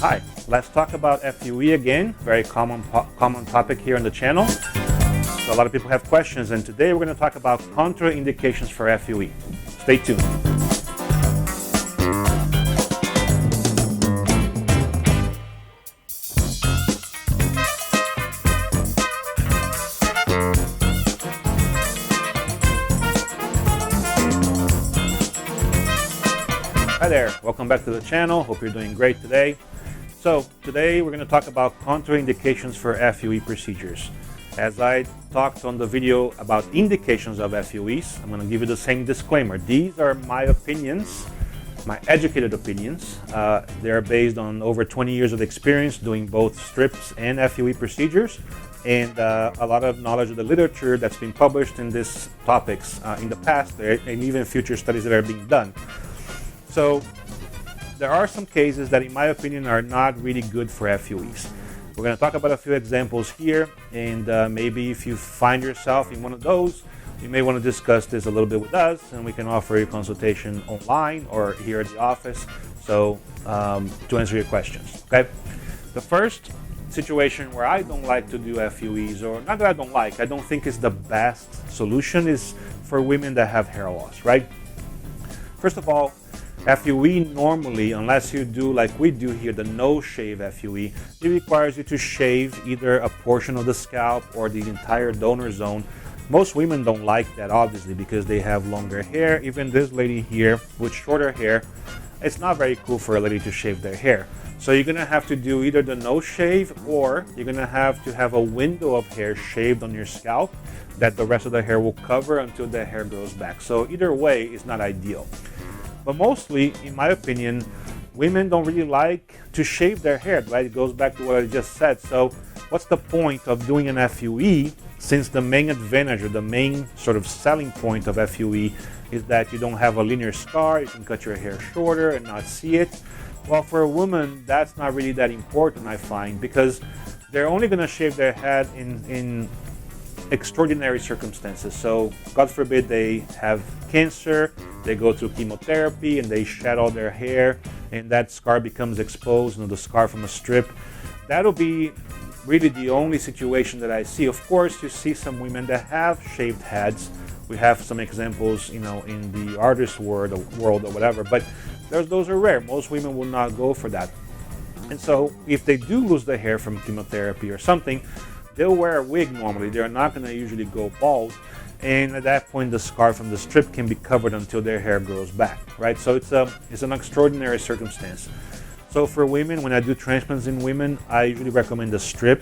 Hi, let's talk about FUE again. Very common topic here on the channel. So a lot of people have questions, and today we're going to talk about contraindications for FUE. Stay tuned. Hi there, welcome back to the channel. Hope you're doing great today. So today we're going to talk about contraindications for FUE procedures. As I talked on the video about indications of FUEs, I'm going to give you the same disclaimer. These are my opinions, my educated opinions. They're based on over 20 years of experience doing both strips and FUE procedures, and a lot of knowledge of the literature that's been published in these topics in the past, and even future studies that are being done. So there are some cases that, in my opinion, are not really good for FUEs. We're going to talk about a few examples here, and maybe if you find yourself in one of those, you may want to discuss this a little bit with us, and we can offer you a consultation online or here at the office, so to answer your questions. Okay. The first situation where I don't like to do FUEs, or not that I don't think it's the best solution, is for women that have hair loss, right? First of all, FUE normally, unless you do like we do here, the no shave FUE, it requires you to shave either a portion of the scalp or the entire donor zone. Most women don't like that, obviously, because they have longer hair. Even this lady here with shorter hair, it's not very cool for a lady to shave their hair. So you're gonna have to do either the no shave, or you're gonna have to have a window of hair shaved on your scalp that the rest of the hair will cover until the hair grows back. So either way is not ideal. But mostly, in my opinion, women don't really like to shave their hair, right? It goes back to what I just said. So what's the point of doing an FUE, since the main advantage, or the main sort of selling point of FUE is that you don't have a linear scar, you can cut your hair shorter and not see it. Well, for a woman, that's not really that important, I find, because they're only going to shave their head in extraordinary circumstances. So God forbid they have cancer, they go through chemotherapy and they shed all their hair and that scar becomes exposed, the scar from a strip. That'll be really the only situation that I see. Of course, you see some women that have shaved heads. We have some examples, in the artist world or whatever, but those are rare. Most women will not go for that. And so if they do lose the hair from chemotherapy or something, they'll wear a wig normally. They're not going to usually go bald. And at that point, the scar from the strip can be covered until their hair grows back, right? So it's an extraordinary circumstance. So for women, when I do transplants in women, I usually recommend a strip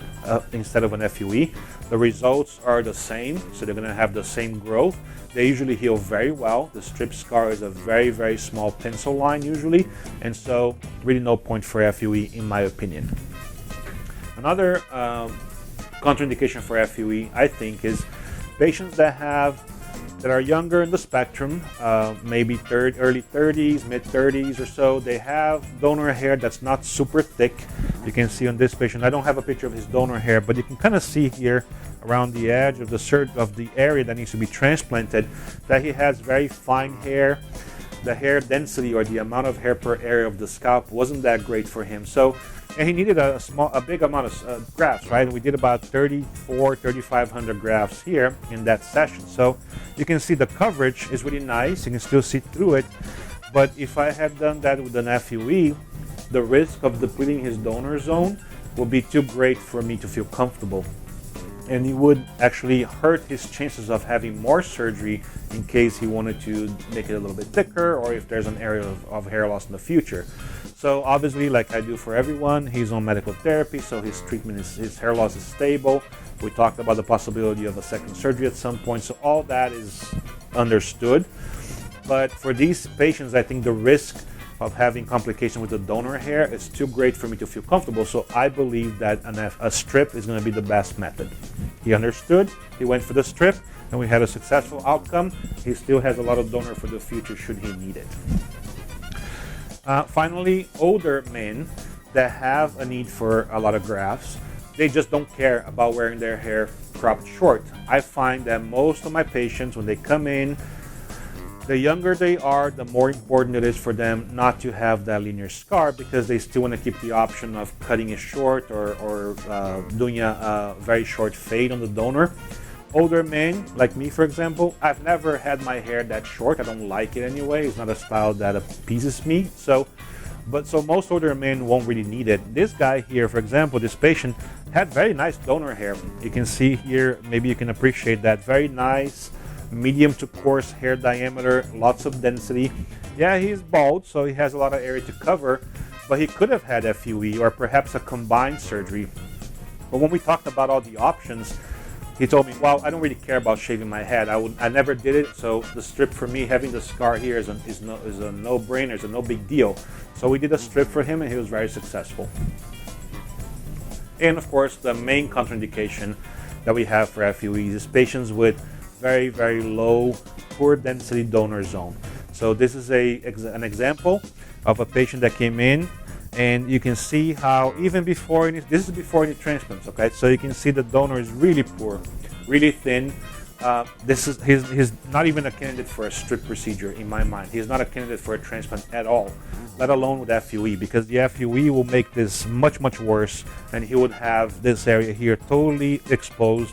instead of an FUE. The results are the same, so they're going to have the same growth. They usually heal very well. The strip scar is a very, very small pencil line usually, and so really no point for FUE in my opinion. Another contraindication for FUE, I think, is patients that are younger in the spectrum, maybe early 30s, mid 30s or so. They have donor hair that's not super thick. You can see on this patient, I don't have a picture of his donor hair, but you can kind of see here around the edge of the area that needs to be transplanted that he has very fine hair. The hair density, or the amount of hair per area of the scalp, wasn't that great for him. So, and he needed a big amount of grafts, right? We did about 3,500 grafts here in that session. So you can see the coverage is really nice. You can still see through it. But if I had done that with an FUE, the risk of depleting his donor zone would be too great for me to feel comfortable. And it would actually hurt his chances of having more surgery in case he wanted to make it a little bit thicker, or if there's an area of hair loss in the future. So obviously, like I do for everyone, he's on medical therapy, so his treatment his hair loss is stable. We talked about the possibility of a second surgery at some point, so all that is understood. But for these patients, I think the risk of having complication with the donor hair is too great for me to feel comfortable, so I believe that a strip is going to be the best method. He understood, he went for the strip, and we had a successful outcome. He still has a lot of donor for the future should he need it. Finally, older men that have a need for a lot of grafts, they just don't care about wearing their hair cropped short. I find that most of my patients, when they come in, The younger they are, the more important it is for them not to have that linear scar, because they still want to keep the option of cutting it short or doing a very short fade on the donor. Older men, like me for example, I've never had my hair that short. I don't like it anyway. It's not a style that appeases me. So most older men won't really need it. This guy here, for example, this patient had very nice donor hair. You can see here, maybe you can appreciate that, very nice medium to coarse hair diameter, lots of density. Yeah, he's bald, so he has a lot of area to cover, but he could have had FUE or perhaps a combined surgery. But when we talked about all the options, he told me, well, I don't really care about shaving my head. I never did it, so the strip for me, having the scar here is a no-brainer, it's a no big deal. So we did a strip for him and he was very successful. And of course, the main contraindication that we have for FUE is patients with very, very low, poor density donor zone. So this is an example of a patient that came in, and you can see how even before this is before any transplants, okay? So you can see the donor is really poor, really thin. He's not even a candidate for a strip procedure in my mind. He's not a candidate for a transplant at all, let alone with FUE, because the FUE will make this much, much worse, and he would have this area here totally exposed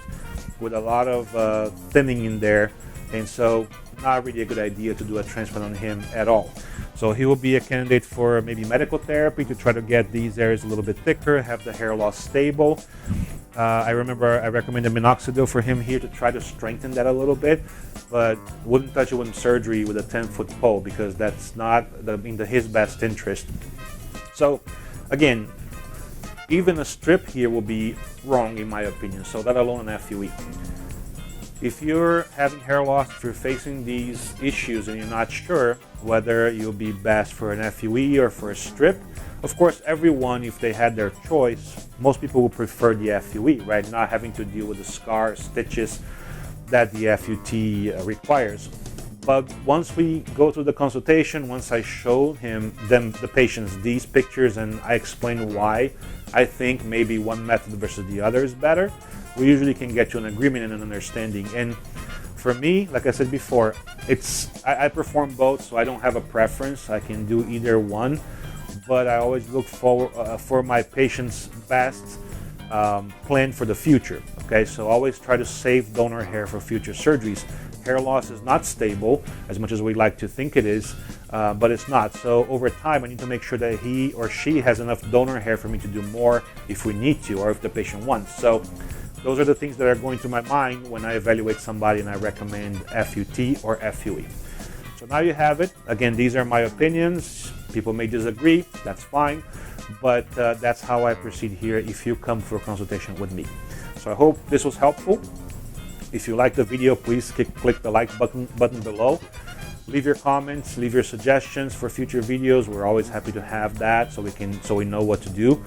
with a lot of thinning in there, and so not really a good idea to do a transplant on him at all. So he will be a candidate for maybe medical therapy to try to get these areas a little bit thicker, have the hair loss stable. I remember I recommended minoxidil for him here to try to strengthen that a little bit, but wouldn't touch it with surgery with a 10-foot pole, because that's not in his best interest. So again, even a strip here will be wrong in my opinion, so let alone an FUE. If you're having hair loss, if you're facing these issues and you're not sure whether you'll be best for an FUE or for a strip, of course everyone, if they had their choice, most people would prefer the FUE, right? Not having to deal with the scar, stitches that the FUT requires. But once we go through the consultation, once I show the patients these pictures and I explain why I think maybe one method versus the other is better, we usually can get to an agreement and an understanding. And for me, like I said before, I perform both, so I don't have a preference. I can do either one, but I always look forward for my patient's best plan for the future. Okay, so always try to save donor hair for future surgeries. Hair loss is not stable as much as we like to think it is, but it's not. So over time, I need to make sure that he or she has enough donor hair for me to do more if we need to, or if the patient wants. So those are the things that are going through my mind when I evaluate somebody and I recommend FUT or FUE. So now you have it. Again, these are my opinions. People may disagree, that's fine, but that's how I proceed here if you come for a consultation with me. So I hope this was helpful. If you like the video, please click the like button below. Leave your comments, leave your suggestions for future videos. We're always happy to have that, so we know what to do.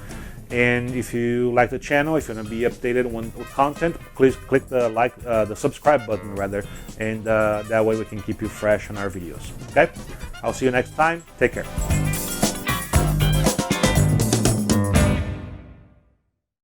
And if you like the channel, if you want to be updated with content, please click the subscribe button rather, and that way we can keep you fresh on our videos. Okay? I'll see you next time. Take care.